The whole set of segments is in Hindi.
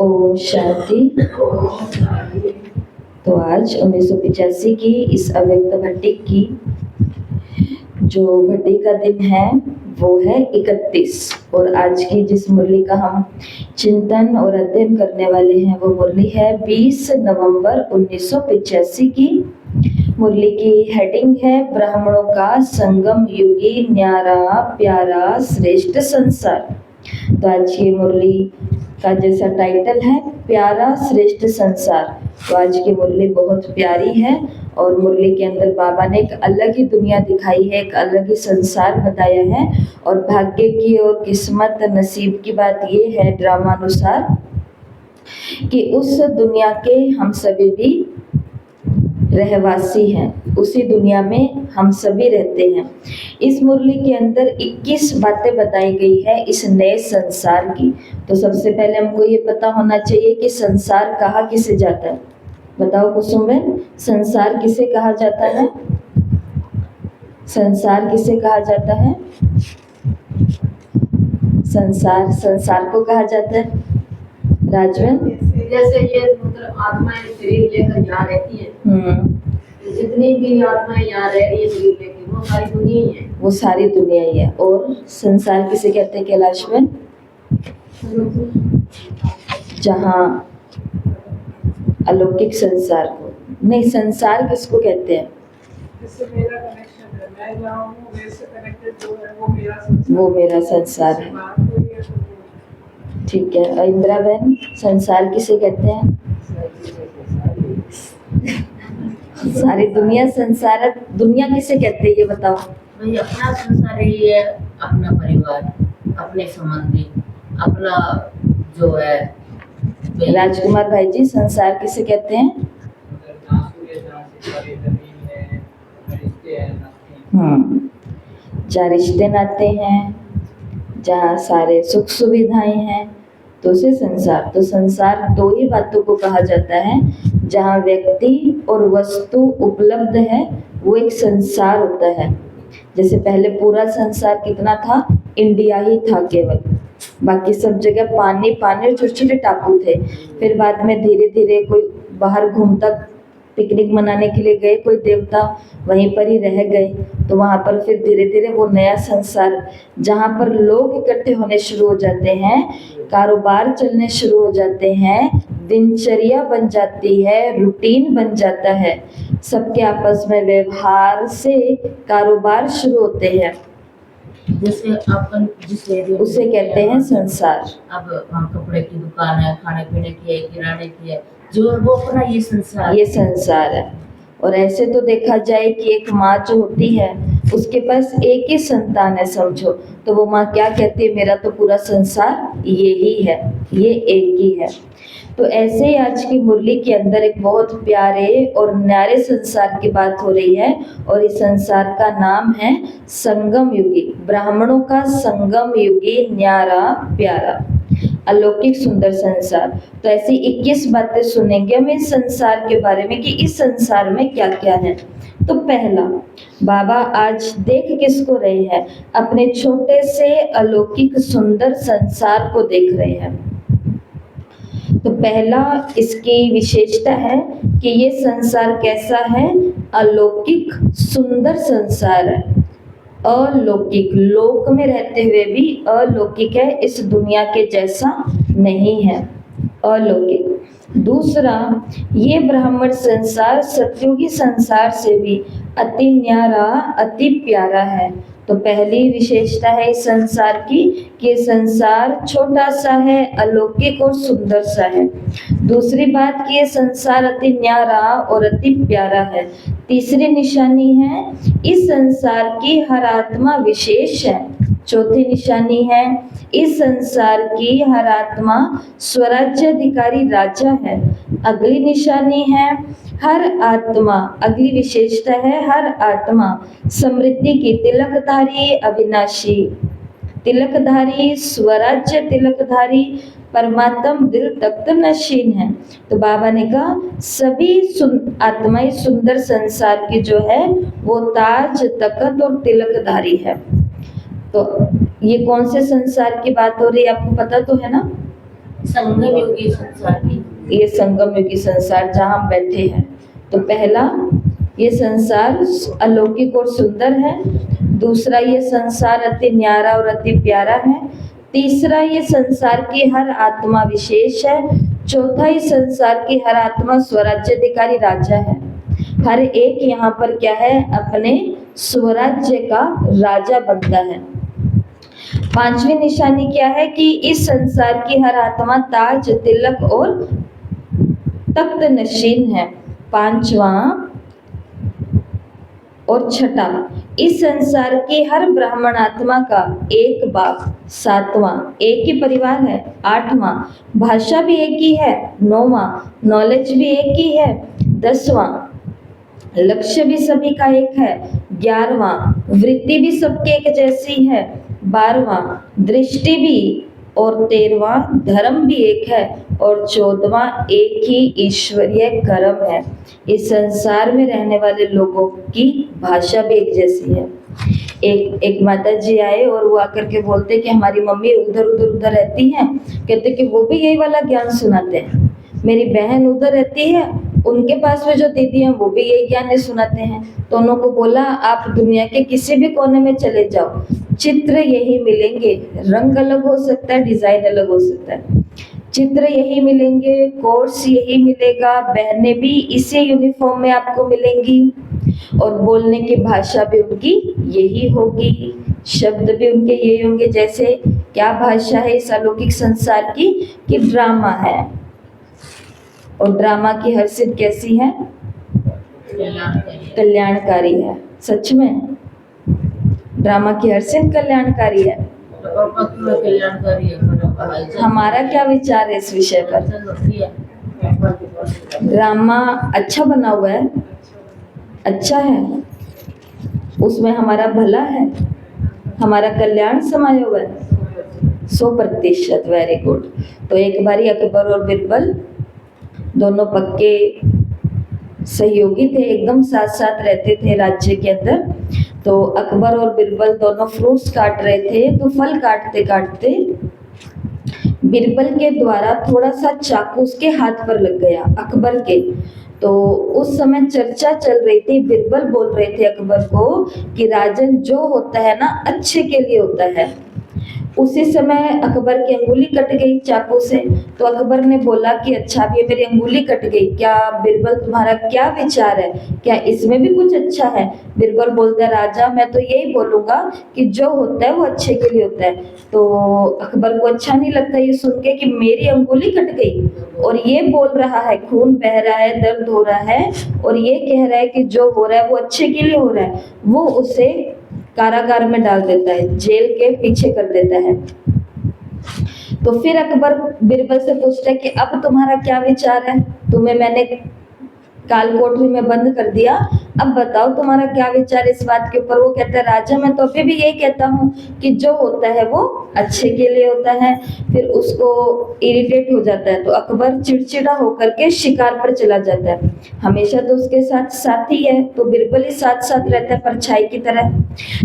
ओम शांति। तो आज 1985 की इस अव्यक्त भट्टी की जो भट्टी का दिन है वो है 31 और आज की जिस मुरली का हम चिंतन और अध्ययन करने वाले हैं वो मुरली है 20 नवंबर 1985 की। मुरली की हेडिंग है ब्राह्मणों का संगम युगी न्यारा प्यारा श्रेष्ठ संसार। तो आज की मुरली का जैसा टाइटल है प्यारा श्रेष्ठ संसार। तो आज की मुरली बहुत प्यारी है और मुरली के अंदर बाबा ने एक अलग ही दुनिया दिखाई है, एक अलग ही संसार बताया है। और भाग्य की और किस्मत नसीब की बात ये है ड्रामा अनुसार कि उस दुनिया के हम सभी भी रहवासी हैं, उसी दुनिया में हम सभी रहते हैं। इस मुरली के अंदर 21 बातें बताई गई है इस नए संसार की। तो सबसे पहले हमको ये पता होना चाहिए कि संसार कहा किसे जाता है। बताओ कुसुम बहन, संसार किसे कहा जाता है? संसार किसे कहा जाता है? संसार को कहा जाता है राजवन। जैसे ये मतलब आत्माएं शरीर लेकर यहाँ रहती है, जितनी भी आत्माएं यहाँ रह रही है शरीर लेकर, वो सारी दुनिया ही है। वो सारी दुनिया ही है। और संसार किसे कहते हैं कैलाश में? जहाँ अलौकिक संसार को नहीं, संसार किसको कहते हैं? मेरा कनेक्शन है, मैं जहाँ हूँ वैसे कनेक्टेड जो है वो मेरा संसार है। वो मेरा संसार है। ठीक है। इंदिरा बहन, संसार किसे कहते हैं? सारी दुनिया संसार है। दुनिया किसे कहते हैं ये बताओ? भाई अपना संसार ही है, अपना परिवार, अपने संबंधी, अपना जो है। राजकुमार भाई जी, संसार किसे कहते हैं? जहाँ रिश्ते नाते हैं, जहाँ सारे सुख सुविधाएं हैं, तो उसे संसार। तो संसार दो ही बातों को कहा जाता है। जहाँ व्यक्ति और वस्तु उपलब्ध है वो एक संसार होता है। जैसे पहले पूरा संसार कितना था? इंडिया ही था केवल, बाकी सब जगह पानी पानी और छोटे छोटे टापू थे। फिर बाद में धीरे धीरे कोई बाहर घूमता पिकनिक मनाने के लिए गए, कोई देवता वहीं पर ही रह गए, तो वहाँ पर फिर धीरे धीरे वो नया संसार जहाँ पर लोग इकट्ठे होने शुरू हो जाते हैं, कारोबार चलने शुरू हो जाते हैं, दिनचर्या बन जाती है, रूटीन बन जाता है, सबके आपस में व्यवहार से कारोबार शुरू होते हैं, जैसे अपन जिस एरिया उसे कहते हैं संसार। अब वहाँ कपड़े की दुकान है, खाने पीने की है, किराने की है, जो वो अपना ये संसार है। और ऐसे तो देखा जाए कि एक माँ जो होती है उसके पास एक ही संतान है समझो, तो वो माँ क्या कहती है? मेरा तो पूरा संसार ये ही है, ये एक ही है। तो ऐसे ही आज की मुरली के अंदर एक बहुत प्यारे और न्यारे संसार की बात हो रही है और इस संसार का नाम है संगम युगी। ब्राह्मणों का संगम युगी न्यारा प्यारा अलौकिक सुंदर संसार। तो ऐसी 21 बातें सुनेंगे हम इस संसार के बारे में कि इस संसार में क्या क्या है। तो पहला, बाबा आज देख किसको रहे हैं? अपने छोटे से अलौकिक सुंदर संसार को देख रहे हैं। तो पहला इसकी विशेषता है कि ये संसार कैसा है? अलौकिक सुंदर संसार है, अलौकिक, लोक में रहते हुए भी अलौकिक है, इस दुनिया के जैसा नहीं है, अलौकिक। दूसरा, ये ब्राह्मण संसार सतयुगी संसार से भी अति न्यारा अति प्यारा है। तो पहली विशेषता है इस संसार की कि ये संसार छोटा सा है, अलौकिक और सुंदर सा है। दूसरी बात कि ये संसार अति न्यारा और अति प्यारा है। तीसरी निशानी है इस संसार की हर आत्मा विशेष है। चौथी निशानी है इस संसार की हर आत्मा स्वराज्य अधिकारी राजा है। अगली निशानी है हर आत्मा, अगली विशेषता है हर आत्मा समृद्धि की तिलकधारी अविनाशी, तिलकधारी स्वराज्य तिलकधारी परमात्म दिल तख्त नशीन है। तो बाबा ने कहा सभी आत्माएं सुंदर संसार की जो है वो ताज तख्त और तिलकधारी है। तो ये कौन से संसार की बात हो रही है आपको पता तो है ना? संगम युगी संसार की ये संगम युगी संसार जहाँ हम बैठे हैं। तो पहला, ये संसार अलौकिक और सुंदर है। दूसरा, ये संसार अति न्यारा और अति प्यारा है। तीसरा, ये संसार की हर आत्मा विशेष है। चौथा, इस संसार की हर आत्मा स्वराज्याधिकारी राजा है। हर एक यहाँ पर क्या है, अपने स्वराज्य का राजा बनता है। पांचवी निशानी क्या है कि इस संसार की हर आत्मा ताज, तिलक और तख्त नशीन है। पांचवा और छठा, इस संसार की हर ब्राह्मण आत्मा का एक बाप। सातवां, एक ही परिवार है। आठवां, भाषा भी एक ही है। नौवां, नॉलेज भी एक ही है। 10वां, लक्ष्य भी सभी का एक है। 11वां, वृत्ति भी सबकी एक जैसी है। 12वां, दृष्टि भी। और 13वां, धर्म भी एक है। और 14वां, एक ही ईश्वरीय कर्म है। इस संसार में रहने वाले लोगों की भाषा भी एक जैसी है। एक माता जी आए और वो आकर के बोलते कि हमारी मम्मी उधर रहती हैं, कहते कि वो भी यही वाला ज्ञान सुनाते हैं। मेरी बहन उधर रहती है, उनके पास में जो दीदी हैं वो भी यही ज्ञान सुनाते हैं। तो उनको बोला आप दुनिया के किसी भी कोने में चले जाओ, चित्र यही मिलेंगे। रंग अलग हो सकता है, डिजाइन अलग हो सकता है, चित्र यही मिलेंगे, कोर्स यही मिलेगा, बहनें भी इसी यूनिफॉर्म में आपको मिलेंगी और बोलने की भाषा भी उनकी यही होगी, शब्द भी उनके यही होंगे। जैसे क्या भाषा है इस अलौकिक संसार की कि ड्रामा है, और ड्रामा की हर सिद्ध कैसी है, कल्याणकारी है। सच में ड्रामा की हर सिद्ध कल्याणकारी है। हमारा क्या विचार है इस विषय पर? ड्रामा अच्छा बना हुआ है, अच्छा है, उसमें हमारा भला है, हमारा कल्याण समाया हुआ है 100%। Very good. तो एक बारी अकबर और बिरबल दोनों पक्के सहयोगी थे, एकदम साथ साथ रहते थे राज्य के अंदर। तो अकबर और बिरबल दोनों फ्रूट्स काट रहे थे। तो फल काटते काटते बिरबल के द्वारा थोड़ा सा चाकू उसके हाथ पर लग गया, अकबर के। तो उस समय चर्चा चल रही थी, बिरबल बोल रहे थे अकबर को कि राजन जो होता है ना अच्छे के लिए होता है। उसी समय अकबर की अंगुली कट गई चाकू से। तो अकबर ने बोला कि अच्छा अब ये मेरी अंगुली कट गई, क्या बिरबल तुम्हारा क्या विचार है, क्या इसमें भी कुछ अच्छा है? बिरबल बोलता है राजा मैं तो यही बोलूंगा कि जो होता है वो अच्छे के लिए होता है। तो अकबर को अच्छा नहीं लगता ये सुन के कि मेरी अंगुली कट गई और ये बोल रहा है, खून बह रहा है, दर्द हो रहा है, और ये कह रहा है कि जो हो रहा है वो अच्छे के लिए हो रहा है। वो उसे कारागार में डाल देता है, जेल के पीछे कर देता है। तो फिर अकबर बिरबल से पूछता है कि अब तुम्हारा क्या विचार है, तुम्हें मैंने काल कोठरी में बंद कर दिया, अब बताओ तुम्हारा क्या विचार इस बात के ऊपर? वो कहता है राजा मैं तो अभी भी यही कहता हूँ कि जो होता है वो अच्छे के लिए होता है। फिर उसको इरिटेट हो जाता है, तो अकबर चिड़चिड़ा होकर के शिकार पर चला जाता है। हमेशा तो उसके साथ साथी है, तो बिरबल ही साथ साथ रहता है परछाई की तरह।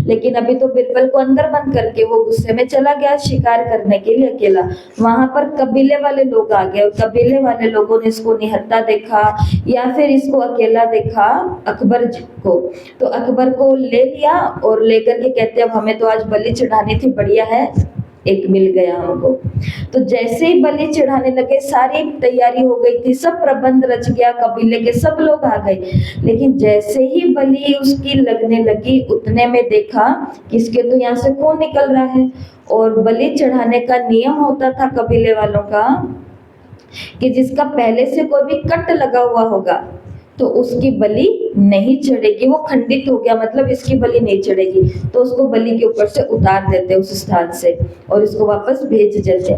लेकिन अभी तो बिरबल को अंदर बंद करके वो गुस्से में चला गया शिकार करने के लिए अकेला। वहां पर कबीले वाले लोग आ गए और कबीले वाले लोगों ने इसको निहत्था देखा या फिर इसको अकेला देखा अकबर को। तो अकबर को ले लिया और लेकर के कहते अब हमें तो आज बलि चढ़ानी थी, बढ़िया है एक मिल गया हमको। तो जैसे ही बलि चढ़ाने लगे सारी तैयारी हो गई थी, सब प्रबंध रच गया, कबीले के सब लोग आ गए। लेकिन जैसे ही बलि उसकी लगने लगी उतने में देखा कि इसके तो यहाँ से खून निकल रहा है। और बलि चढ़ाने का नियम होता था कबीले वालों का कि जिसका पहले से कोई भी कट लगा हुआ होगा तो उसकी बलि नहीं चढ़ेगी, वो खंडित हो गया मतलब इसकी बलि नहीं चढ़ेगी, तो उसको बलि के ऊपर से उतार देते उस स्थान से और इसको वापस भेज देते।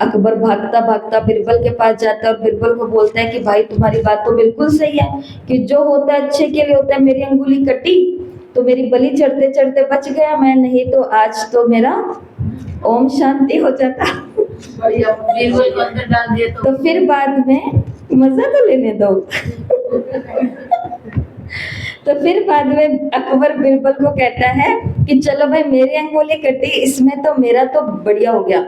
अकबर भागता भागता बिरबल के पास जाता है और बिरबल को बोलता है कि भाई तुम्हारी बात तो बिल्कुल सही है कि जो होता है अच्छे के लिए होता है। मेरी अंगुली कटी तो मेरी बलि चढ़ते चढ़ते बच गया मैं, नहीं तो आज तो मेरा ओम शांति हो जाता। तो फिर बाद में मजा तो लेने दो। तो फिर बाद में अकबर बिरबल को कहता है कि चलो भाई मेरी अंगुली कटी, इसमें तो मेरा तो बढ़िया हो गया,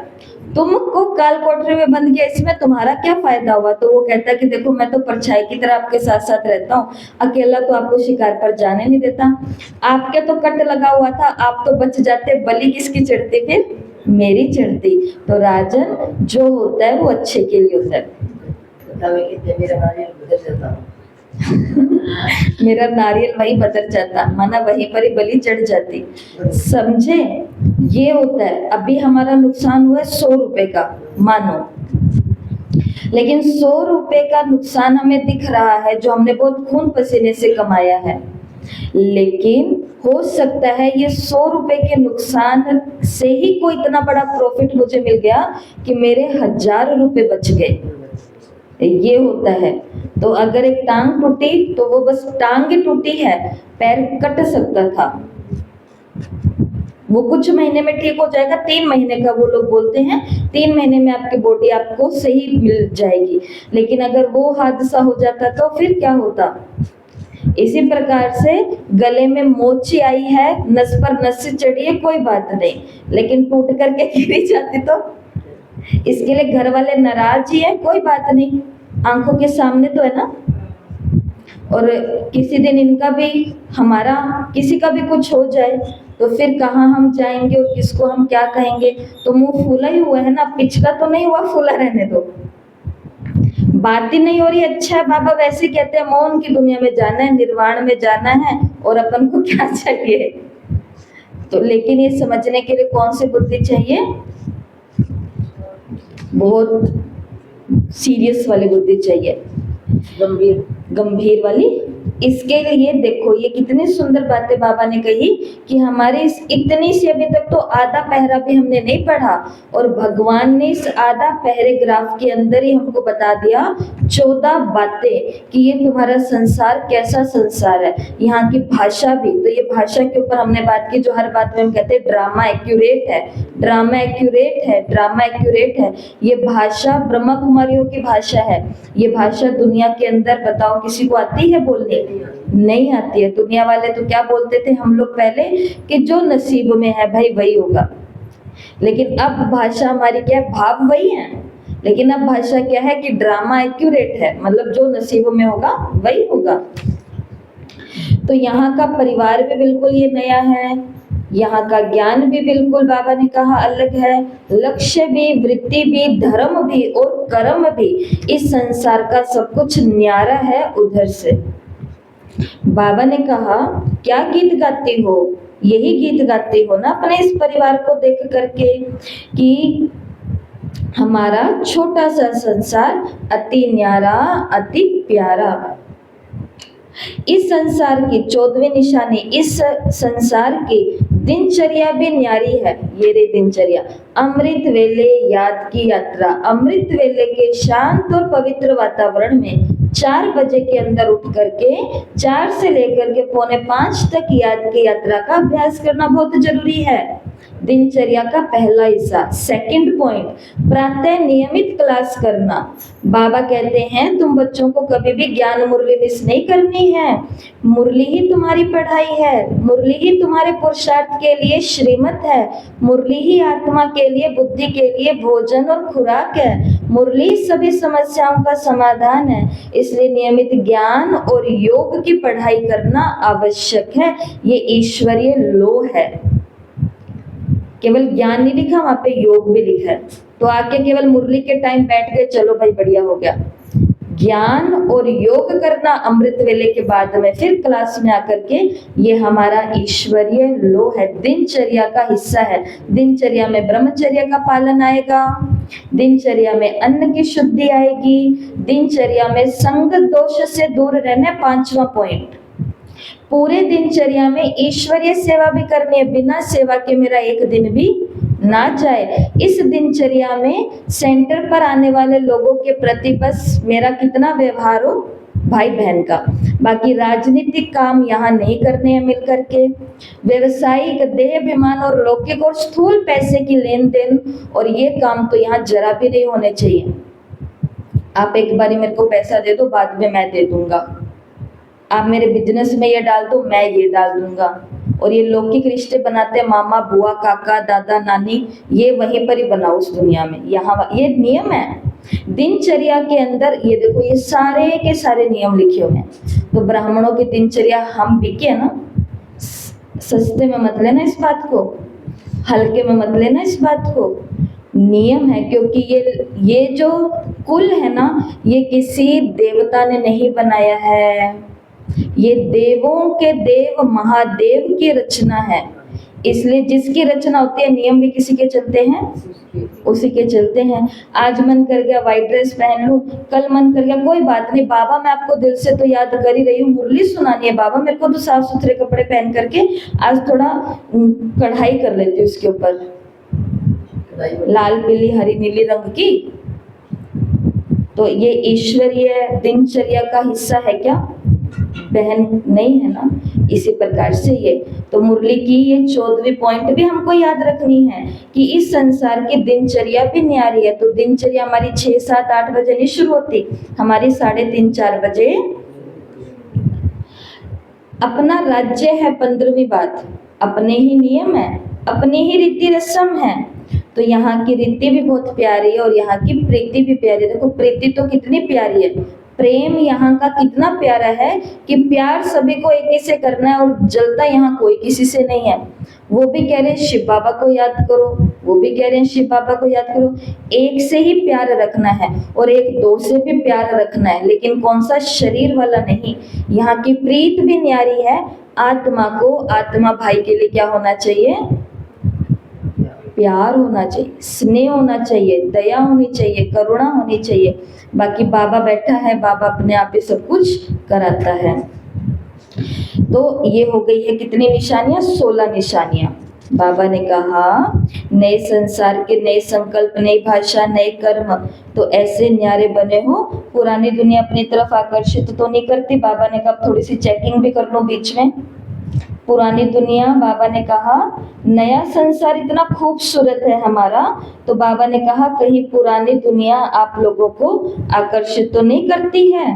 तुमको काल कोठरी में बंद किया, इसमें तुम्हारा क्या फायदा हुआ? तो वो कहता है कि देखो मैं तो परछाई की तरह आपके साथ साथ रहता हूँ, अकेला तो आपको शिकार पर जाने नहीं देता। आपके तो कट लगा हुआ था, आप तो बच जाते, बलि किसकी चढ़ती फिर? मेरी चढ़ती। तो राजन जो होता है वो अच्छे के लिए होता है। मेरा नारियल वही बदल जाता, माना वहीं पर ही बलि चढ़ जाती। समझे? ये होता है। अभी हमारा नुकसान हुआ है 100 रुपए का, मानो, लेकिन 100 रुपए का नुकसान हमें दिख रहा है जो हमने बहुत खून पसीने से कमाया है, लेकिन हो सकता है ये 100 रुपए के नुकसान से ही कोई इतना बड़ा प्रॉफिट मुझे मिल गया कि मेरे 1000 रुपए बच गए। ये होता है। तो अगर एक टांग टूटी तो वो बस टांग ही टूटी है, पैर कट सकता था, वो कुछ महीने में ठीक हो जाएगा। 3 महीने का वो लोग बोलते हैं, 3 महीने में आपकी बॉडी आपको सही मिल जाएगी। लेकिन अगर वो हादसा हो जाता तो फिर क्या होता? इसी प्रकार से गले में मोची आई है, नस पर नस चढ़ी है, कोई बात नहीं, लेकिन टूट करके गिरी जाती तो इसके लिए घर वाले नाराज ही है, कोई बात नहीं, आंखों के सामने तो है ना। और किसी दिन इनका भी, हमारा किसी का भी कुछ हो जाए तो फिर कहाँ हम जाएंगे और किसको हम क्या कहेंगे? तो मुंह फूला ही हुआ है ना, पिचका तो नहीं हुआ, फूला रहने दो। बात ही नहीं हो रही, अच्छा है बाबा वैसे कहते हैं मौन की दुनिया में जाना है, निर्वाण में जाना है, और अपन को क्या चाहिए? तो लेकिन ये समझने के लिए कौन सी बुद्धि चाहिए? बहुत सीरियस वाली बुद्धि चाहिए, गंभीर वाली। इसके लिए देखो ये कितनी सुंदर बातें बाबा ने कही कि हमारे इस इतनी सी, अभी तक तो आधा पहरा भी हमने नहीं पढ़ा, और भगवान ने इस आधा पैराग्राफ के अंदर ही हमको बता दिया 14 बातें कि ये तुम्हारा संसार कैसा संसार है। यहाँ की भाषा भी, तो ये भाषा के ऊपर हमने बात की, जो हर बात में हम कहते हैं ड्रामा एक्यूरेट है, ड्रामा एक्यूरेट है, ड्रामा एक्यूरेट है। ये भाषा ब्रह्मा कुमारियों की भाषा है। ये भाषा दुनिया के अंदर बताओ किसी को आती है बोलने? नहीं आती है। दुनिया वाले तो क्या बोलते थे हम लोग पहले कि जो नसीब में है भाई वही होगा, लेकिन अब भाषा हमारी क्या है? भाव वही है, लेकिन अब भाषा क्या है कि ड्रामा एक्यूरेट है, मतलब जो नसीब में होगा वही होगा। तो यहाँ का परिवार भी बिल्कुल ये नया है, यहाँ का ज्ञान भी बिल्कुल बाबा ने कहा अलग है, लक्ष्य भी, वृत्ति भी, धर्म भी और कर्म भी, इस संसार का सब कुछ न्यारा है उधर से। बाबा ने कहा क्या गीत गाती हो? यही गीत गाती हो ना अपने इस परिवार को देख करके कि हमारा छोटा सा संसार अति न्यारा, अति प्यारा। इस संसार की 14वीं निशानी, इस संसार की दिनचर्या भी न्यारी है। ये रे दिनचर्या, अमृत वेले याद की यात्रा। अमृत वेले के शांत और पवित्र वातावरण में 4 बजे के अंदर उठ करके 4 से लेकर के 4:45 तक याद की यात्रा का अभ्यास करना बहुत जरूरी है। दिनचर्या का पहला हिस्सा। सेकंड पॉइंट, प्रातः नियमित क्लास करना। बाबा कहते हैं तुम बच्चों को कभी भी ज्ञान मुरली मिस नहीं करनी है। मुरली ही तुम्हारी पढ़ाई है, मुरली ही तुम्हारे पुरुषार्थ के लिए श्रीमत है, मुरली ही आत्मा के लिए, बुद्धि के लिए भोजन और खुराक है, मुरली सभी समस्याओं का समाधान है। इसलिए नियमित ज्ञान और योग की पढ़ाई करना आवश्यक है। ये ईश्वरीय लो है। केवल ज्ञान नहीं लिखा, वहां पे योग भी लिखा है। तो आके केवल मुरली के टाइम बैठ गए, चलो भाई बढ़िया हो गया। ज्ञान और योग करना अमृत वेले के बाद में, फिर क्लास में आकर के, ये हमारा ईश्वरीय लो है, दिनचर्या का हिस्सा है। दिनचर्या में ब्रह्मचर्य का पालन आएगा, दिनचर्या में अन्न की शुद्धि आएगी, दिनचर्या में संग दोष से दूर रहना। 5वां पॉइंट, पूरे दिनचर्या में ईश्वरीय सेवा भी करनी है। बिना सेवा के मेरा एक दिन भी ना जाए। इस दिनचर्या में सेंटर पर आने वाले लोगों के प्रति बस मेरा कितना व्यवहार हो भाई बहन का। बाकी राजनीतिक काम यहाँ नहीं करने हैं मिल करके। व्यवसायिक, देहाभिमान और लौकिक और स्थूल पैसे की लेन देन और ये काम तो यहाँ जरा भी नहीं होने चाहिए। आप एक बारी मेरे को पैसा दे दो, बाद में मैं दे दूंगा। आप मेरे बिजनेस में ये डाल दो, मैं ये डाल दूंगा। और ये लौकिक रिश्ते बनाते हैं, मामा बुआ काका दादा नानी, ये वहीं पर ही बनाओ उस दुनिया में। यहाँ ये नियम है दिनचर्या के अंदर। ये देखो ये सारे के सारे नियम लिखे हुए हैं। तो ब्राह्मणों की दिनचर्या हम बिके ना, सस्ते में मत लेना इस बात को, हल्के में मत लेना इस बात को। नियम है, क्योंकि ये जो कुल है ना, ये किसी देवता ने नहीं बनाया है, ये देवों के देव महादेव की रचना है। इसलिए जिसकी रचना होती है नियम भी किसी के चलते हैं, उसी के चलते हैं। आज मन कर गया व्हाइट ड्रेस पहन लूं, कल मन कर गया कोई बात नहीं बाबा, मैं आपको दिल से तो याद कर ही रही हूँ, मुरली सुनानी है बाबा, मेरे को तो साफ सुथरे कपड़े पहन करके आज थोड़ा कढ़ाई कर लेती हूँ उसके ऊपर, लाल पीली हरी नीली रंग की। तो ये ईश्वरीय दिनचर्या का हिस्सा है क्या? बहन नहीं है ना। इसी प्रकार से ये तो मुरली की ये 14वीं पॉइंट भी हमको याद रखनी है कि इस संसार की दिनचर्या भी न्यारी है। तो दिनचर्या हमारी 6, 7, 8 बजे नहीं शुरू होती, हमारी 3:30, 4 बजे। अपना राज्य है 15वीं बात, अपने ही नियम है, अपनी ही रीति रस्म है। तो यहाँ की रीति भी बहुत प्यारी है और यहाँ की प्रीति भी प्यारी है। देखो प्रीति तो कितनी प्यारी है, प्रेम यहाँ का कितना प्यारा है कि प्यार सभी को एक ही से करना है और जलता यहाँ कोई किसी से नहीं है। वो भी कह रहे हैं शिव बाबा को याद करो, वो भी कह रहे हैं शिव बाबा को याद करो। एक से ही प्यार रखना है और एक दो से भी प्यार रखना है, लेकिन कौन सा शरीर वाला नहीं। यहाँ की प्रीत भी न्यारी है। आत्मा को, आत्मा भाई के लिए क्या होना चाहिए? प्यार होना चाहिए, स्नेह होना चाहिए, दया होनी चाहिए, करुणा होनी चाहिए। बाकी बाबा बैठा है, बाबा अपने आप ही सब कुछ कराता है। तो ये हो गई है कितनी निशानियां? 16 निशानियां। बाबा ने कहा नए संसार के नए संकल्प, नई भाषा, नए कर्म, तो ऐसे न्यारे बने हो, पुरानी दुनिया अपनी तरफ आकर्षित तो नहीं करती। बाबा ने कहा थोड़ी सी चेकिंग भी कर लो बीच में। पुरानी दुनिया, बाबा ने कहा नया संसार इतना खूबसूरत है हमारा, तो बाबा ने कहा कहीं पुरानी दुनिया आप लोगों को आकर्षित तो नहीं करती है।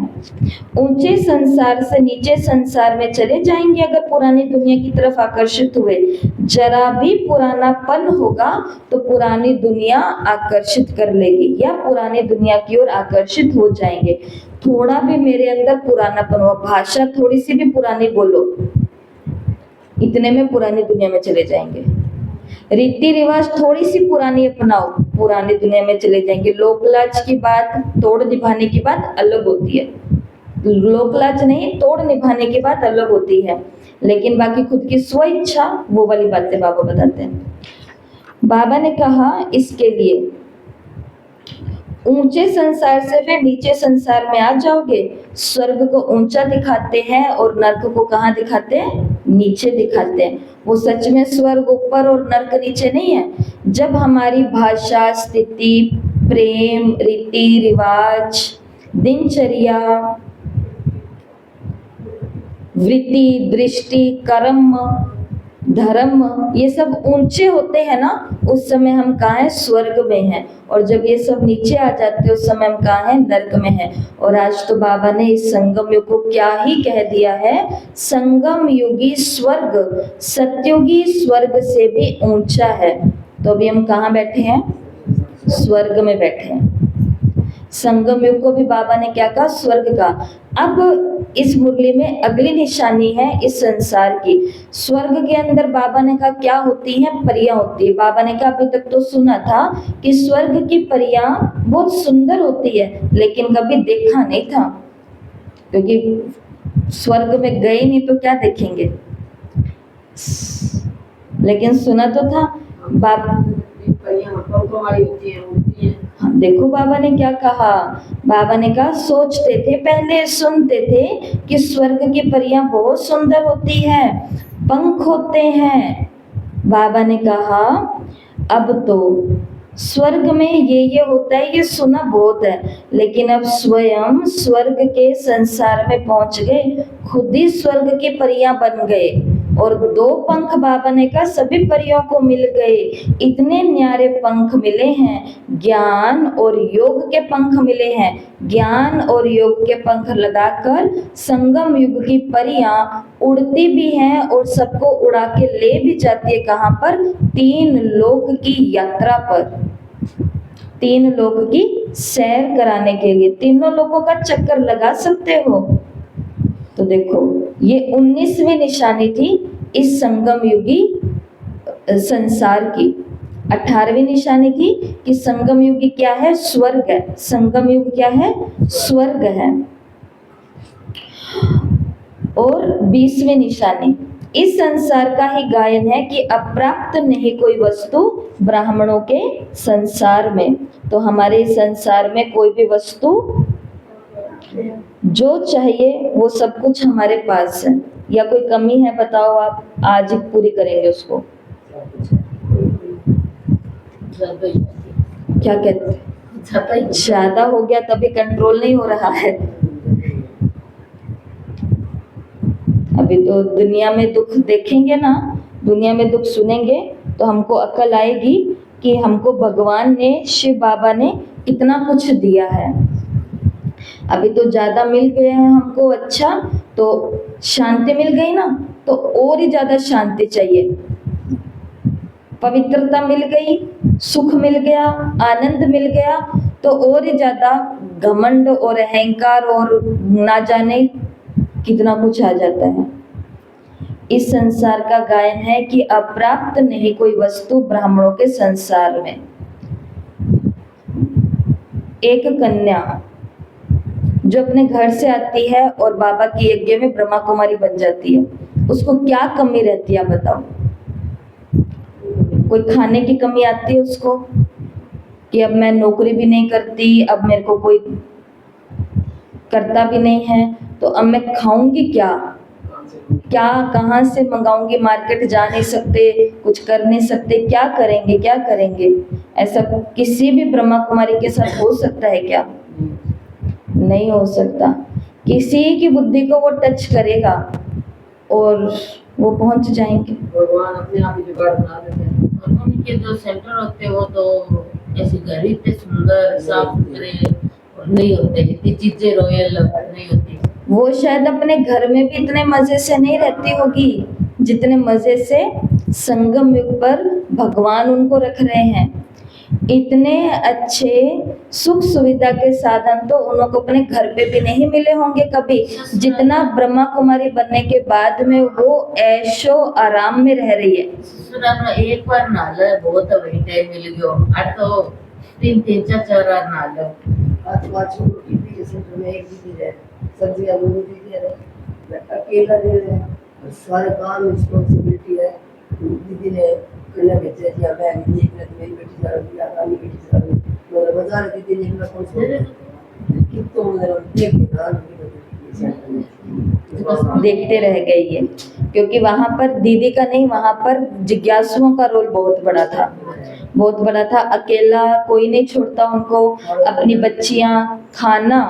ऊंचे संसार से नीचे संसार में चले जाएंगे अगर पुरानी दुनिया की तरफ आकर्षित हुए। जरा भी पुरानापन होगा तो पुरानी दुनिया आकर्षित कर लेगी या पुरानी दुनिया की ओर आकर्षित हो जाएंगे। थोड़ा भी मेरे अंदर पुरानापन हो, भाषा थोड़ी सी भी पुरानी बोलो, इतने में पुरानी दुनिया में चले जाएंगे। रीति रिवाज थोड़ी सी पुरानी अपनाओ, पुरानी दुनिया में चले जाएंगे। लोकलाज की बात, तोड़ निभाने की बात अलग होती है। लोकलाज नहीं, तोड़ निभाने की बात अलग होती है, लेकिन बाकी खुद की स्व इच्छा, वो वाली बातें बाबा बताते हैं। बाबा ने कहा इसके लिए ऊंचे संसार से फिर नीचे संसार में आ जाओगे। स्वर्ग को ऊंचा दिखाते हैं और नर्क को कहाँ दिखाते हैं? नीचे दिखाते हैं। वो सच में स्वर्ग ऊपर और नर्क नीचे नहीं है। जब हमारी भाषा, स्थिति, प्रेम, रीति रिवाज, दिनचर्या, वृत्ति, दृष्टि, कर्म, धर्म, ये सब ऊंचे होते हैं ना, उस समय हम कहाँ हैं? स्वर्ग में हैं। और जब ये सब नीचे आ जाते हैं उस समय हम कहाँ हैं? नर्क में हैं। और आज तो बाबा ने इस संगम युग को क्या ही कह दिया है, संगम युगी स्वर्ग सत्युगी स्वर्ग से भी ऊंचा है। तो अभी हम कहाँ बैठे हैं? स्वर्ग में बैठे हैं। संगम युग को भी बाबा ने क्या कहा? स्वर्ग का। अब इस मुरली में अगली निशानी है इस संसार की। स्वर्ग के अंदर बाबा ने कहा क्या होती है? परियां होती है। बाबा ने कहा अभी तक तो सुना था कि स्वर्ग की परियां बहुत सुंदर होती है, लेकिन कभी देखा नहीं था, क्योंकि स्वर्ग में गए नहीं तो क्या देखेंगे, लेकिन सुना तो था। हाँ, देखो बाबा ने क्या कहा। बाबा ने कहा सोचते थे, पहले सुनते थे कि स्वर्ग की परियां बहुत सुंदर होती है, पंख होते हैं। बाबा ने कहा अब तो स्वर्ग में ये होता है, ये सुना बहुत है, लेकिन अब स्वयं स्वर्ग के संसार में पहुंच गए, खुद ही स्वर्ग की परियां बन गए। और 2 पंख बाबा ने कहा सभी परियों को मिल गए। इतने न्यारे पंख मिले हैं, ज्ञान और योग के पंख मिले हैं। ज्ञान और योग के पंख लगाकर संगम युग की परियां उड़ती भी हैं और सबको उड़ा के ले भी जाती है। कहाँ पर? 3 लोक की यात्रा पर, 3 लोक की सैर कराने के लिए। तीनों लोकों का चक्कर लगा सकते हो। तो देखो ये 19वीं निशानी थी इस संगम युगी संसार की। 18वीं निशानी थी कि संगम युग क्या है? स्वर्ग है। संगम युग क्या है? स्वर्ग है। और 20वीं निशानी इस संसार का ही गायन है कि अप्राप्त नहीं कोई वस्तु ब्राह्मणों के संसार में। तो हमारे संसार में कोई भी वस्तु जो चाहिए वो सब कुछ हमारे पास है। या कोई कमी है बताओ आप, आज ही पूरी करेंगे उसको। क्या कहते हैं? ज्यादा हो गया तभी कंट्रोल नहीं हो रहा है। अभी तो दुनिया में दुख देखेंगे ना, दुनिया में दुख सुनेंगे तो हमको अकल आएगी कि हमको भगवान ने, शिव बाबा ने कितना कुछ दिया है। अभी तो ज्यादा मिल गए हैं हमको, अच्छा तो शांति मिल गई ना, तो और ही ज्यादा शांति चाहिए। पवित्रता मिल गई, सुख मिल गया, आनंद मिल गया, तो और ही ज्यादा घमंड और अहंकार और ना जाने कितना कुछ आ जाता है। इस संसार का गायन है कि अप्राप्त नहीं कोई वस्तु ब्राह्मणों के संसार में। एक कन्या जो अपने घर से आती है और बाबा की यज्ञ में ब्रह्मा कुमारी बन जाती है, उसको क्या कमी रहती है बताओ? कोई खाने की कमी आती है उसको कि अब मैं नौकरी भी नहीं करती, अब मेरे को कोई करता भी नहीं है, तो अब मैं खाऊंगी क्या, क्या कहाँ से मंगाऊंगी, मार्केट जा नहीं सकते, कुछ कर नहीं सकते, क्या करेंगे, क्या करेंगे? ऐसा किसी भी ब्रह्मा कुमारी के साथ हो सकता है क्या? नहीं हो सकता। किसी की बुद्धि को वो टच करेगा और वो पहुंच जाएंगे। भगवान अपने आप ही जुगाड़ बना देते हैं। और उनके जो सेंटर होते हैं वो तो ऐसे घर ही इतने सुंदर साफ सुथरे नहीं होते, इतनी चीजें रॉयल नहीं होती। वो शायद अपने घर में भी इतने मजे से नहीं रहती होगी जितने मजे से संगम युग पर भगवान उनको रख रहे हैं। इतने अच्छे सुख सुविधा के साधन तो उनको अपने घर पे भी नहीं मिले होंगे कभी, जितना ब्रह्मा कुमारी बनने के बाद में वो ऐशो आराम में रह रही है। ससुराल में एक बार नाला बहुत वही टाइम मिल गयो, आज तो 3-3 4 बार नाला। आज पाँच रोटी भी जैसे में एक दीदी है, सब्जियां दो दीदी है, मैं अकेला रह रहा हूं, सारे काम रिस्पांसिबिलिटी है। दीदी ने कहना भेजे कि अब मैं एक ना मेरी बेटी जा रही है, आनी बेटी जा रही है, मगर बाजार दीदी ने ना कौन सा कितो मतलब देख देखते रह गई है, क्योंकि वहां पर दीदी का नहीं, वहां पर जिज्ञासुओं का रोल बहुत बड़ा था, बहुत बड़ा था। अकेला कोई नहीं छोड़ता उनको, अपनी बच्चियां, खाना,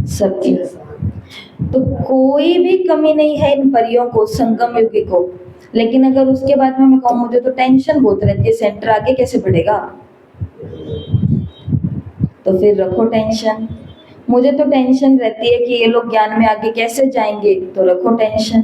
सब चीज, तो कोई भी कमी नहीं है इन परियों को, संगम युगी को। लेकिन अगर उसके बाद में मैं कहूँ मुझे तो टेंशन बहुत रहती है, सेंटर आगे कैसे बढ़ेगा, तो फिर रखो टेंशन। मुझे तो टेंशन रहती है कि ये लोग ज्ञान में आगे कैसे जाएंगे, तो रखो टेंशन।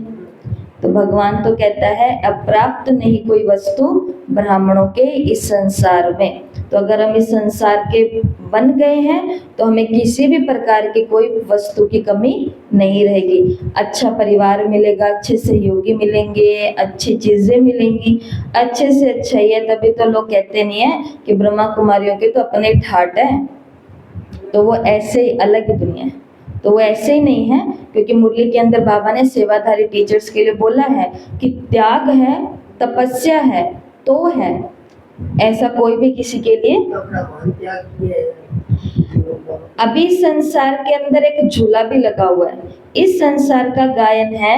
तो भगवान तो कहता है अप्राप्त नहीं कोई वस्तु ब्राह्मणों के इस संसार में। तो अगर हम इस संसार के बन गए हैं तो हमें किसी भी प्रकार की कोई वस्तु की कमी नहीं रहेगी। अच्छा परिवार मिलेगा, अच्छे सहयोगी मिलेंगे, अच्छी चीजें मिलेंगी, अच्छे से अच्छा ही है। तभी तो लोग कहते नहीं है कि ब्रह्मा कुमारियों के तो अपने ठाट है, तो वो ऐसे ही अलग ही दुनिया है, तो वो ऐसे ही नहीं है। क्योंकि मुरली के अंदर बाबा ने सेवाधारी टीचर्स के लिए बोला है कि त्याग है, तपस्या है तो है, ऐसा कोई भी किसी के लिए। अभी संसार के अंदर एक झूला भी लगा हुआ है। इस संसार का गायन है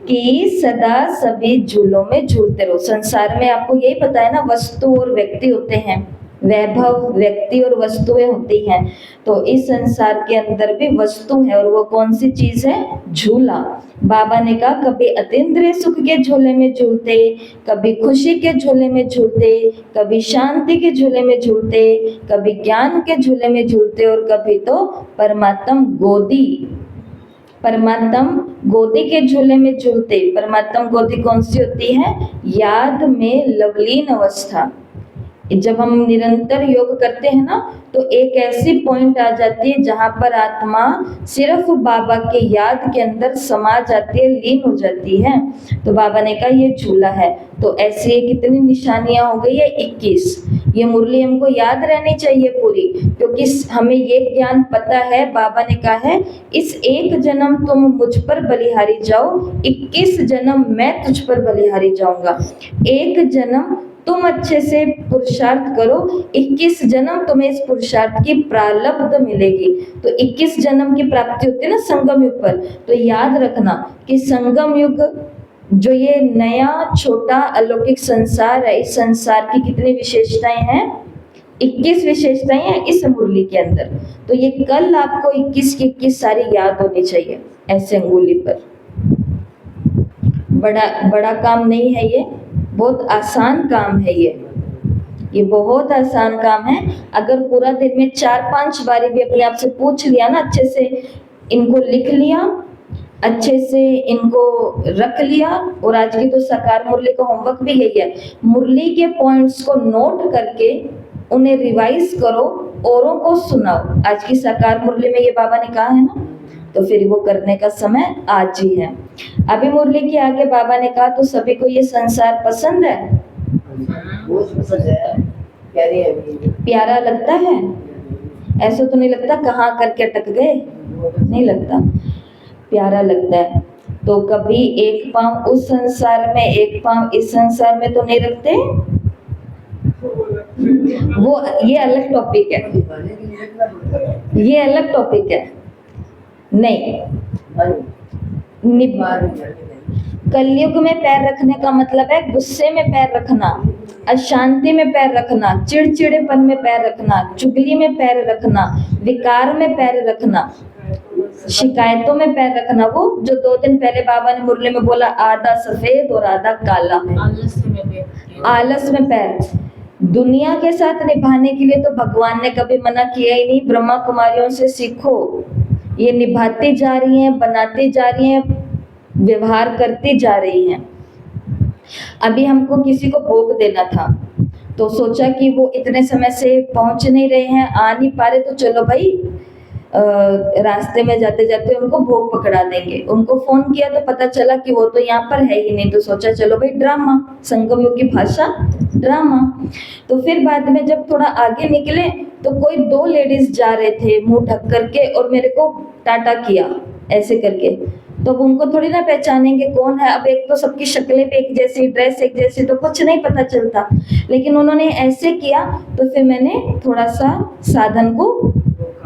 कि सदा सभी झूलों में झूलते रहो। संसार में आपको यही पता है ना, वस्तु और व्यक्ति होते हैं, वैभव, व्यक्ति और वस्तुएं होती हैं। तो इस संसार के अंदर भी वस्तु है, और वो कौन सी चीज है? झूला। बाबा ने कहा कभी अतीन्द्रिय सुख के झूले में झूलते, कभी खुशी के झूले में झूलते, कभी शांति के झूले में झूलते, कभी ज्ञान के झूले में झूलते, और कभी तो परमात्म गोदी के झूले में झूलते। परमात्म गोदी कौन सी होती है? याद में लवलीन अवस्था। जब हम निरंतर योग करते हैं ना, तो एक ऐसी पॉइंट आ जाती है जहां पर आत्मा सिर्फ बाबा के याद के अंदर समा जाती है, लीन हो जाती है। तो बाबा ने कहा ये झूला है। तो ऐसे कितनी निशानियां हो गई है? 21। ये मुरली हमको याद रहनी चाहिए पूरी, क्योंकि हमें ये ज्ञान पता है। बाबा ने कहा है इस एक जन्म तुम मुझ पर बलिहारी जाओ, 21 जन्म मैं तुझ पर बलिहारी जाऊंगा। एक जन्म तुम अच्छे से पुरुषार्थ करो, 21 जन्म तुम्हें इस पुरुषार्थ की प्रारब्ध मिलेगी। तो 21 जन्म की प्राप्ति होती है ना संगम युग पर। तो याद रखना कि संगम युग जो ये नया छोटा अलौकिक संसार है, इस संसार की कितनी विशेषताएं हैं? 21 विशेषताएं हैं इस मुरली के अंदर। तो ये कल आपको 21 की 21 सारी याद होनी चाहिए ऐसे अंगुली पर। बड़ा काम नहीं है ये, बहुत आसान काम है ये बहुत आसान काम है। अगर पूरा दिन में 4-5 बारी भी अपने आप से पूछ लिया ना, अच्छे से इनको लिख लिया, अच्छे से इनको रख लिया। और आज की तो साकार मुरली का होमवर्क भी यही है, मुरली के पॉइंट्स को नोट करके उन्हें रिवाइज करो, औरों को सुनाओ। आज की साकार मुरली में ये बाबा ने कहा है ना, तो फिर वो करने का समय आज ही है। अभी मुरली के आगे बाबा ने कहा तो सभी को ये संसार पसंद है, बहुत पसंद है, प्यारी है भी। प्यारा लगता है? ऐसा तो नहीं लगता कहाँ करके अटक गए, नहीं लगता, प्यारा लगता है। तो कभी एक पांव उस संसार में, एक पांव इस संसार में तो नहीं रखते। वो ये अलग टॉपिक है, ये अलग टॉपिक है। नहीं, कलयुग में पैर रखने का मतलब है गुस्से में पैर रखना, अशांति में पैर रखना, चिड़चिड़ेपन में पैर रखना, चुगली में पैर रखना, विकार में पैर रखना, शिकायतों में पैर रखना। वो जो 2 दिन पहले बाबा ने मुरली में बोला, आधा सफेद और आधा काला, आलस में पैर। दुनिया के साथ निभाने के लिए तो भगवान ने कभी मना किया ही नहीं। ब्रह्मा कुमारियों से सीखो, ये निभाती जा रही हैं, बनाती जा रही हैं, व्यवहार करती जा रही हैं। अभी हमको किसी को भोग देना था, तो सोचा कि वो इतने समय से पहुंच नहीं रहे हैं, आ नहीं पा रहे, तो चलो भाई रास्ते में जाते जाते उनको भोग पकड़ा देंगे। उनको फोन किया तो पता चला कि वो तो यहाँ पर है ही नहीं, तो सोचा चलो भाई ड्रामा, संगम युग की भाषा ड्रामा। तो फिर बाद में जब थोड़ा आगे निकले तो कोई 2 लेडीज जा रहे थे मुंह ढक करके, और मेरे को टाटा किया ऐसे करके। तो अब उनको थोड़ी ना पहचानेंगे कौन है। अब एक तो सबकी शक्लें भी एक जैसी, ड्रेस एक जैसी, तो कुछ नहीं पता चलता। लेकिन उन्होंने ऐसे किया तो फिर मैंने थोड़ा सा साधन को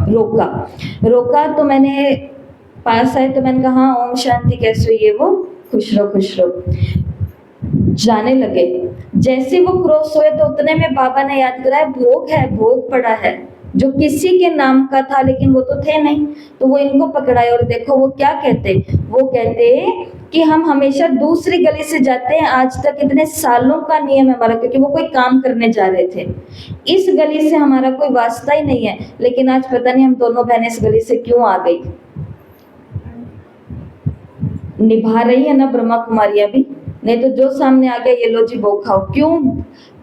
रोका। तो मैंने पास आए तो मैंने कहा हाँ ओम शांति, कैसे हुई है? वो खुश रहो। जाने लगे। जैसे वो क्रॉस हुए तो उतने में बाबा ने याद कराया भोग है, भोग पड़ा है, जो किसी के नाम का था लेकिन वो तो थे नहीं। तो वो इनको पकड़ाए, और देखो वो क्या कहते, वो कहते कि हम हमेशा दूसरी गली से जाते हैं, आज तक इतने सालों का नियम है हमारा, क्योंकि वो कोई काम करने जा रहे थे। इस गली से हमारा कोई वास्ता ही नहीं है, लेकिन आज पता नहीं हम दोनों बहनें इस गली से क्यों आ गई। निभा रही है ना ब्रह्मा कुमारियां भी, नहीं तो जो सामने आ गया ये लो जी भोग खाओ। क्यों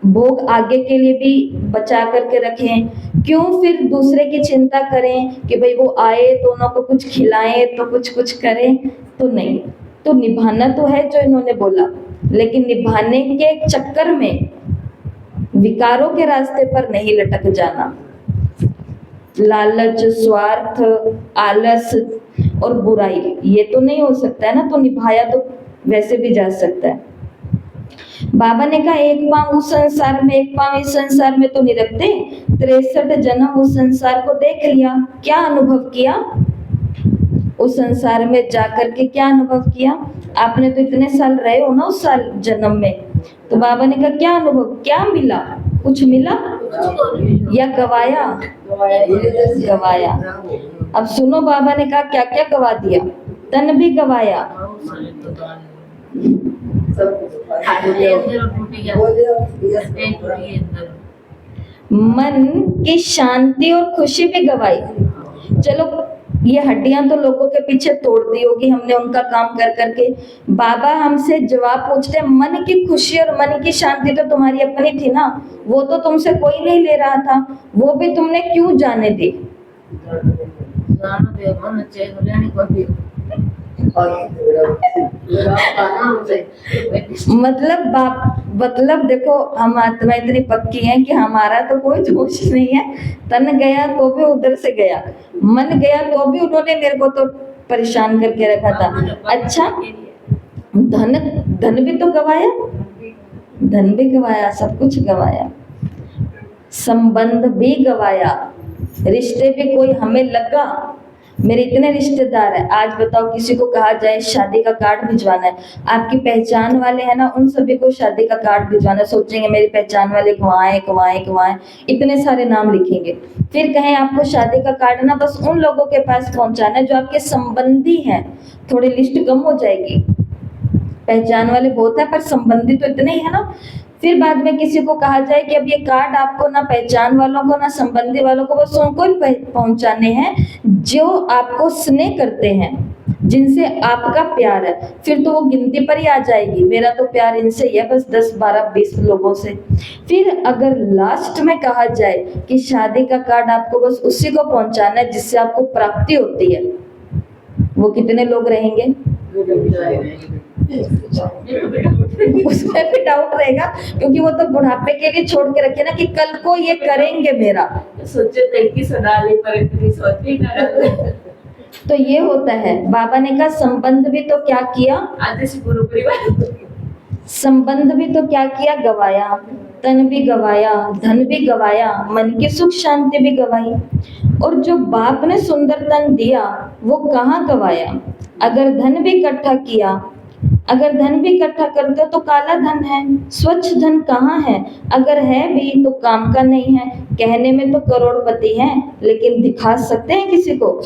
भोग आगे के लिए भी बचा करके रखें? क्यों फिर दूसरे की चिंता करें कि भाई वो आए दोनों को कुछ खिलाएं तो कुछ करें? तो नहीं, तो निभाना तो है जो इन्होंने बोला, लेकिन निभाने के चक्कर में विकारों के रास्ते पर नहीं लटक जाना। लालच, स्वार्थ, आलस और बुराई, ये तो नहीं हो सकता है ना। तो निभाया तो वैसे भी जा सकता है। बाबा ने कहा एक पांव उस संसार में, एक पांव इस संसार में तो नहीं रखते। 63 जन्म उस संसार को देख लिया, क्या अनुभव किया? उस संसार में जाकर के क्या अनुभव किया? आपने तो इतने साल रहे हो ना उस साल जन्म में, तो बाबा ने कहा क्या अनुभव, क्या मिला? कुछ मिला या गवाया? गवाया। अब सुनो, बाबा ने कहा क्या क्या गवा दिया? तन भी गवाया, मन की शांति और खुशी भी गवाई। चलो ये हड्डियां तो लोगों के पीछे तोड़ दी होगी हमने उनका काम कर करके। बाबा हमसे जवाब पूछते हैं, मन की खुशी और मन की शांति तो तुम्हारी अपनी थी ना, वो तो तुमसे कोई नहीं ले रहा था, वो भी तुमने क्यों जाने दी? मतलब देखो, हम आत्मा इतनी पक्की हैं कि हमारा तो कोई दोष नहीं है। तन गया तो भी उधर से गया, मन गया तो भी उन्होंने मेरे को तो परेशान करके रखा था। अच्छा, धन भी तो गवाया, धन भी गवाया, सब कुछ गवाया, संबंध भी गवाया, रिश्ते भी कोई हमें लगा। मेरे इतने रिश्तेदार हैं, आज बताओ किसी को कहा जाए शादी का कार्ड भिजवाना है, आपकी पहचान वाले हैं ना, उन सभी को शादी का कार्ड भिजवाना है, सोचेंगे मेरी पहचान वाले कवाएं, इतने सारे नाम लिखेंगे। फिर कहें आपको शादी का कार्ड ना बस उन लोगों के पास पहुंचाना है जो आपके संबंधी हैं, थोड़ी लिस्ट कम हो जाएगी। पहचान वाले बहुत है पर संबंधी तो इतने ही है ना। फिर बाद में किसी को कहा जाए कि अब ये कार्ड आपको ना पहचान वालों को ना संबंधी वालों को, बस उनको ही पहुंचाने हैं जो आपको स्नेह करते हैं, जिनसे आपका प्यार है। फिर तो वो गिनती पर ही आ जाएगी, मेरा तो प्यार इनसे ही है, बस 10, 12, 20 लोगों से। फिर अगर लास्ट में कहा जाए कि शादी का कार्ड आपको बस उसी को पहुंचाना है जिससे आपको प्राप्ति होती है, वो कितने लोग रहेंगे? उसमें भी डाउट रहेगा, क्योंकि वो तो बुढ़ापे के लिए छोड़ के रखे ना कि कल को ये करेंगे मेरा। सोचे थे कि सुनाली पर इतनी सोची ना। तो ये होता है। बाबा ने कहा संबंध भी तो क्या किया, आधे से पूरा परिवार, संबंध भी तो क्या किया, गवाया, तन भी गवाया, धन भी गवाया, मन की सुख शांति भी गवाई। और जो बाप ने सुंदर तन दिया वो कहाँ गवाया? अगर धन भी इकट्ठा किया, अगर धन भी इकट्ठा करते तो काला धन है, स्वच्छ धन कहाँ है? अगर है भी तो काम का नहीं है। कहने में तो करोड़पति हैं लेकिन दिखा सकते हैं किसी को?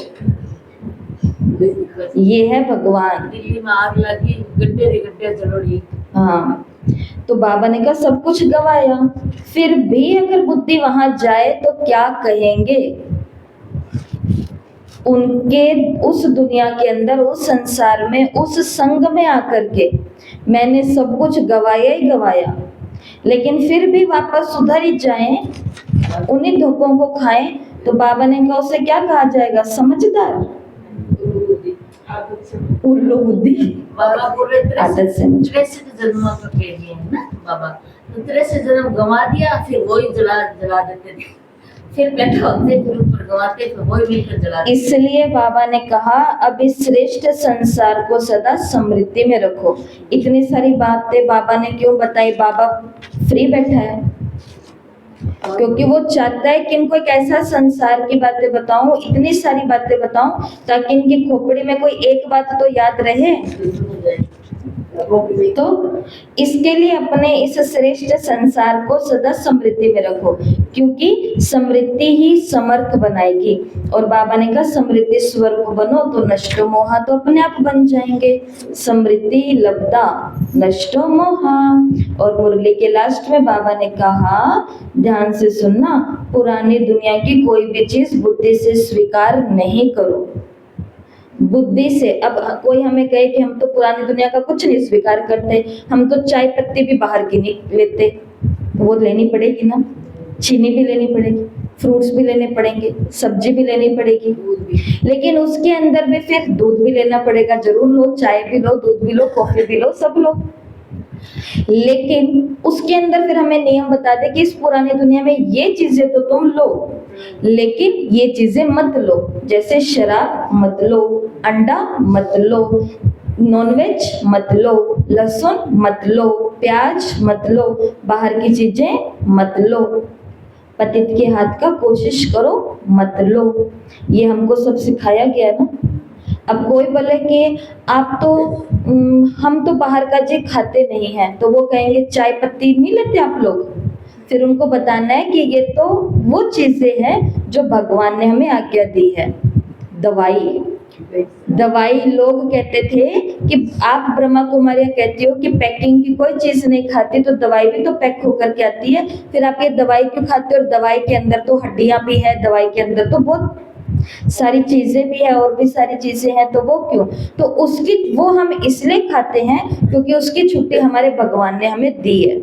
ये है भगवान। दिल्ली में आग लगी, गड्ढे जलोड़ी। हाँ, तो बाबा ने कहा सब कुछ गवाया, फिर भी अगर बुद्धि वहां जाए तो क्या कहेंगे? उनके उस दुनिया के अंदर, उस संसार में, उस संग में आकर के मैंने सब कुछ गवाया ही गवाया, लेकिन फिर भी वापस उधर ही जाएं, उन्हीं धोखों को खाएं, तो बाबा ने कहा उसे क्या कहा जाएगा? समझदार, उल्लू बुद्धि। बाबा बोले आदत से मुझे 63 जन्मों का कह दिए है ना बाबा, तो 63 जन्म गंवा दिया, फिर वही जला देते थे, फिर बैठा होते, फिर ऊपर गवाते, फिर वही मिलकर जला देते। इसलिए बाबा ने कहा अब इस श्रेष्ठ संसार को सदा स्मृति में रखो। इतनी सारी बातें बाबा ने क्यों बताई? बाबा फ्री बैठा है क्योंकि वो चाहता है कि इनको एक ऐसा संसार की बातें बताऊं, इतनी सारी बातें बताऊं ताकि इनकी खोपड़ी में कोई एक बात तो याद रहे। तो इसके लिए अपने इस श्रेष्ठ संसार को सदा समृद्धि में रखो, क्योंकि समृद्धि ही समर्थ बनाएगी। और बाबा ने कहा समृद्धि स्वरूप बनो तो नष्टो मोहा, तो अपने आप बन जाएंगे। समृद्धि लब्धा नष्टो मोहा। और मुरली के लास्ट में बाबा ने कहा, ध्यान से सुनना, पुरानी दुनिया की कोई भी चीज बुद्धि से स्वीकार नहीं करो। बुद्धि से, अब कोई हमें कहे कि हम तो पुरानी दुनिया का कुछ नहीं स्वीकार करते, हम तो चाय पत्ती भी बाहर की नहीं लेते, तो वो लेनी पड़ेगी ना, चीनी भी लेनी पड़ेगी, फ्रूट्स भी लेने पड़ेंगे, सब्जी भी लेनी पड़ेगी, लेकिन उसके अंदर भी फिर दूध भी लेना पड़ेगा। जरूर लो, चाय भी लो, दूध भी लो, कॉफी भी लो, सब लो, लेकिन उसके अंदर फिर हमें नियम बता दे कि इस पुरानी दुनिया में ये चीजें तो तुम लो, लेकिन ये चीजें मत लो। जैसे शराब मत लो, अंडा मत लो, नॉनवेज मत लो, लहसुन मत लो, प्याज मत लो, बाहर की चीजें मत लो, पतित के हाथ का कोशिश करो मत लो। ये हमको सब सिखाया गया ना। अब कोई बोले कि आप तो हम तो बाहर का जी खाते नहीं हैं, तो वो कहेंगे चाय पत्ती नहीं लेते आप लोग, फिर उनको बताना है कि ये तो वो चीजें हैं जो भगवान ने हमें आज्ञा दी है। दवाई लोग कहते थे कि आप ब्रह्मा कुमारियां कहती हो कि पैकिंग की कोई चीज नहीं खाती, तो दवाई भी तो पैक होकर के आती है, फिर आप ये दवाई क्यों खाते हो? और दवाई के अंदर तो हड्डियां भी है, दवाई के अंदर तो बहुत सारी चीजें भी है और भी सारी चीजें हैं, तो वो क्यों? तो उसकी वो हम इसलिए खाते हैं क्योंकि उसकी छुट्टी हमारे भगवान ने हमें दी है।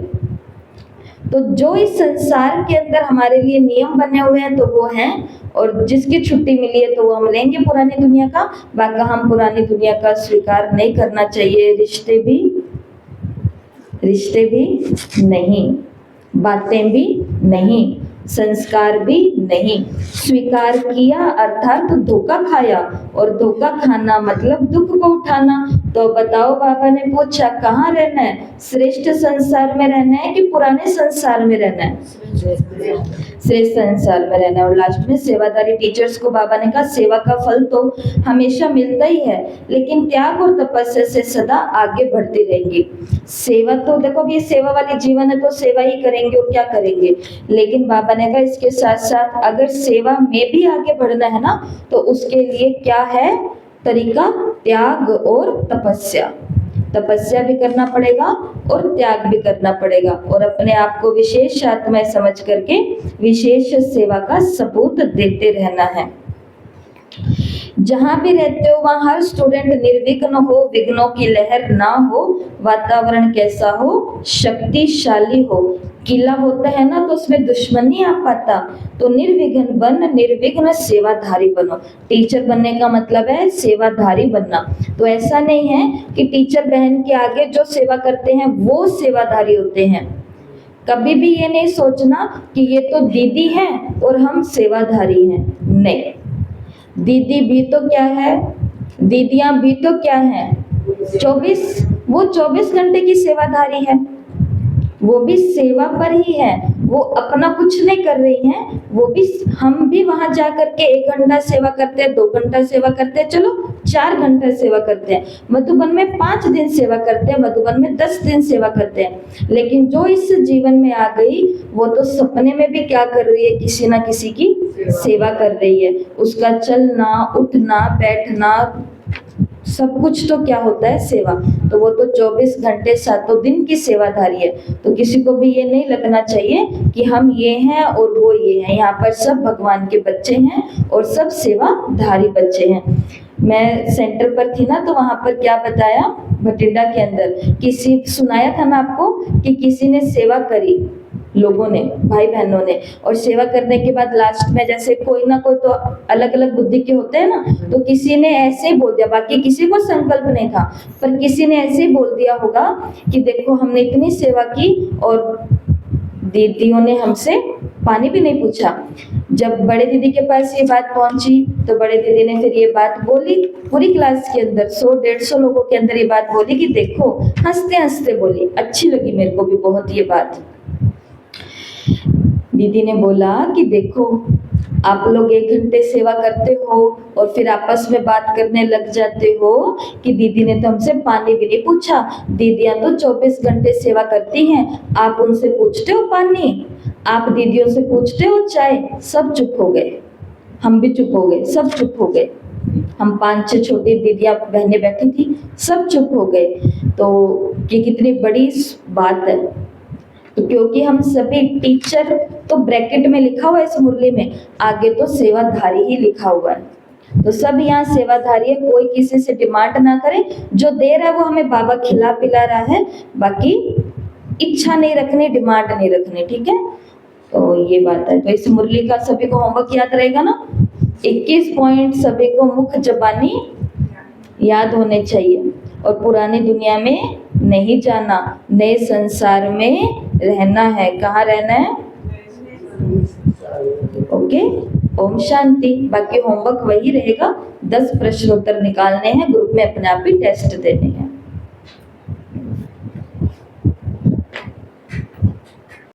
तो जो इस संसार के अंदर हमारे लिए नियम बने हुए हैं तो वो हैं, और जिसकी छुट्टी मिली है तो वो हम लेंगे पुरानी दुनिया का। बाकी हम पुरानी दुनिया का स्वीकार नहीं करना चाहिए, रिश्ते भी नहीं, बातें भी नहीं, संस्कार भी नहीं। स्वीकार किया अर्थात धोखा खाया, और धोखा खाना मतलब दुख को उठाना। तो बताओ, बाबा ने पूछा कहाँ रहना है? श्रेष्ठ संसार में रहना है कि पुराने संसार में रहना है? श्रेष्ठ संसार में रहना है। और लास्ट में सेवादारी टीचर्स को बाबा ने कहा सेवा का फल तो हमेशा मिलता ही है, लेकिन त्याग और तपस्या से सदा आगे बढ़ती रहेंगी। सेवा तो देखो, ये सेवा वाली जीवन है तो सेवा ही करेंगे और क्या करेंगे, लेकिन बाबा ने कहा इसके साथ साथ अगर सेवा में भी आगे बढ़ना है ना, तो उसके लिए क्या है तरीका? त्याग और तपस्या। तपस्या भी करना पड़ेगा और त्याग भी करना पड़ेगा, और अपने आप को विशेष आत्मा समझ करके विशेष सेवा का सबूत देते रहना है। जहां भी रहते हो वहां हर स्टूडेंट निर्विघ्न हो, विघ्नों की लहर ना हो, वातावरण कैसा हो? शक्तिशाली हो। किला होता है ना तो उसमें दुश्मन नहीं आ पाता, तो निर्विघ्न बन, निर्विघ्न सेवाधारी बनो। टीचर बनने का मतलब है सेवाधारी बनना। तो ऐसा नहीं है कि टीचर बहन के आगे जो सेवा करते हैं वो सेवाधारी होते हैं। कभी भी ये नहीं सोचना कि ये तो दीदी है और हम सेवाधारी हैं, नहीं। दीदी भी तो क्या है, दीदियां भी तो क्या है, 24 घंटे की सेवाधारी है, वो भी सेवा पर ही है, वो अपना कुछ नहीं कर रही हैं, वो भी। हम भी वहां जा करके 1 घंटा सेवा करते हैं, 2 घंटा सेवा करते हैं, चलो 4 घंटा सेवा करते हैं, मधुबन में 5 दिन सेवा करते हैं, मधुबन में 10 दिन सेवा करते हैं। लेकिन जो इस जीवन में आ गई वो तो सपने में भी क्या कर रही है? किसी ना किसी की सेवा कर रही है। उसका चलना, उठना, बैठना, सब कुछ तो क्या होता है? सेवा। तो वो तो 24 घंटे 7 दिन की सेवाधारी है। तो किसी को भी ये नहीं लगना चाहिए कि हम ये हैं और वो ये हैं। यहाँ पर सब भगवान के बच्चे हैं और सब सेवाधारी बच्चे हैं। मैं सेंटर पर थी ना, तो वहां पर क्या बताया, भटिंडा के अंदर किसी सुनाया था ना आपको कि किसी ने सेवा करी, लोगों ने, भाई बहनों ने, और सेवा करने के बाद लास्ट में जैसे कोई ना कोई तो अलग अलग बुद्धि के होते हैं ना, तो किसी ने ऐसे ही बोल दिया, बाकी किसी को संकल्प नहीं था, पर किसी ने ऐसे ही बोल दिया होगा कि देखो हमने इतनी सेवा की और दीदियों ने हमसे पानी भी नहीं पूछा। जब बड़े दीदी के पास ये बात पहुंची तो बड़े दीदी ने फिर ये बात बोली पूरी क्लास के अंदर, 100-150 लोगों के अंदर ये बात बोली कि देखो, हंसते हंसते बोली, अच्छी लगी मेरे को भी बहुत ये बात। दीदी ने बोला कि देखो आप लोग 1 घंटे सेवा करते हो और फिर आपस में बात करने लग जाते हो कि दीदी ने तो हमसे पानी भी नहीं पूछा। दीदियां तो 24 घंटे सेवा करती हैं, आप उनसे पूछते हो पानी, आप दीदियों से पूछते हो चाय। सब चुप हो गए, हम भी चुप हो गए, सब चुप हो गए। हम 5-6 छोटी दीदियां बहनें बैठी थी, सब चुप हो गए। तो ये कितनी बड़ी बात है। तो क्योंकि हम सभी टीचर तो ब्रैकेट में लिखा हुआ है इस मुरली में, आगे तो सेवाधारी ही लिखा हुआ है। तो सब यहाँ सेवाधारी है, कोई किसी से डिमांड ना करे, जो दे रहा है वो हमें बाबा खिला पिला रहा है, बाकी इच्छा नहीं रखनी, डिमांड नहीं रखनी, ठीक है। तो ये बात है। तो इस मुरली का सभी को होमवर्क याद रहेगा ना, 21 पॉइंट सभी को मुख्य जबानी याद होने चाहिए। और पुरानी दुनिया में नहीं जाना, नए संसार में रहना है। कहाँ रहना है? ओके, ओम शांति। बाकी होमवर्क वही रहेगा, 10 प्रश्न उत्तर निकालने हैं, ग्रुप में अपने आप ही टेस्ट देने हैं।